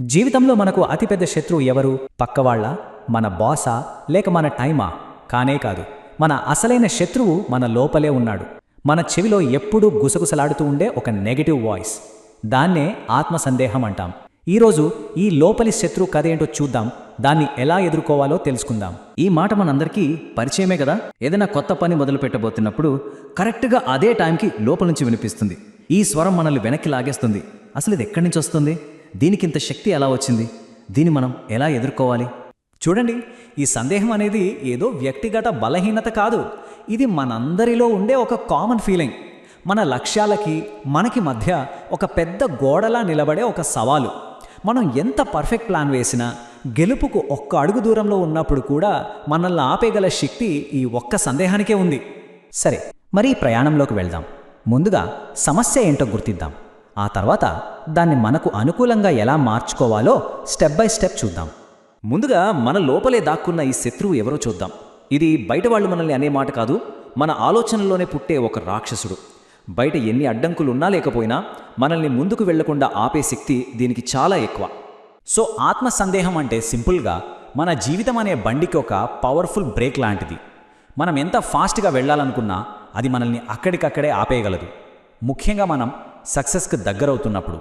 జీవితంలో మనకు అతిపెద్ద శత్రువు ఎవరు? పక్కవాళ్ళ, మన బాసా, లేక మన టైమా? కానే కాదు. మన అసలైన శత్రువు మన లోపలే ఉన్నాడు. మన చెవిలో ఎప్పుడూ గుసగుసలాడుతూ ఉండే ఒక నెగటివ్ వాయిస్. దాన్నే ఆత్మసందేహం అంటాం. ఈరోజు ఈ లోపలి శత్రు కథ ఏంటో చూద్దాం. దాన్ని ఎలా ఎదుర్కోవాలో తెలుసుకుందాం. ఈ మాట మనందరికీ పరిచయమే కదా. ఏదైనా కొత్త పని మొదలు పెట్టబోతున్నప్పుడు కరెక్ట్గా అదే టైంకి లోపల నుంచి వినిపిస్తుంది. ఈ స్వరం మనల్ని వెనక్కి లాగేస్తుంది. అసలు ఇది ఎక్కడి నుంచి వస్తుంది? దీనికింత శక్తి ఎలా వచ్చింది? దీన్ని మనం ఎలా ఎదుర్కోవాలి? చూడండి, ఈ సందేహం అనేది ఏదో వ్యక్తిగత బలహీనత కాదు. ఇది మనందరిలో ఉండే ఒక కామన్ ఫీలింగ్. మన లక్ష్యాలకి మనకి మధ్య ఒక పెద్ద గోడలా నిలబడే ఒక సవాలు. మనం ఎంత పర్ఫెక్ట్ ప్లాన్ వేసినా గెలుపుకు ఒక్క అడుగు దూరంలో ఉన్నప్పుడు కూడా మనల్ని ఆపేగల శక్తి ఈ ఒక్క సందేహానికే ఉంది. సరే, మరి ఈ ప్రయాణంలోకి వెళ్దాం. ముందుగా సమస్య ఏంటో గుర్తిద్దాం. ఆ తర్వాత దాన్ని మనకు అనుకూలంగా ఎలా మార్చుకోవాలో స్టెప్ బై స్టెప్ చూద్దాం. ముందుగా మన లోపలే దాక్కున్న ఈ శత్రువు ఎవరో చూద్దాం. ఇది బయట వాళ్ళు మనల్ని అనే మాట కాదు, మన ఆలోచనలోనే పుట్టే ఒక రాక్షసుడు. బయట ఎన్ని అడ్డంకులున్నా లేకపోయినా మనల్ని ముందుకు వెళ్లకుండా ఆపే శక్తి దీనికి చాలా ఎక్కువ. సో ఆత్మ సందేహం అంటే సింపుల్గా మన జీవితం అనే బండికి ఒక పవర్ఫుల్ బ్రేక్ లాంటిది. మనం ఎంత ఫాస్ట్గా వెళ్ళాలనుకున్నా అది మనల్ని అక్కడికక్కడే ఆపేయగలదు. ముఖ్యంగా మనం సక్సెస్కి దగ్గరవుతున్నప్పుడు.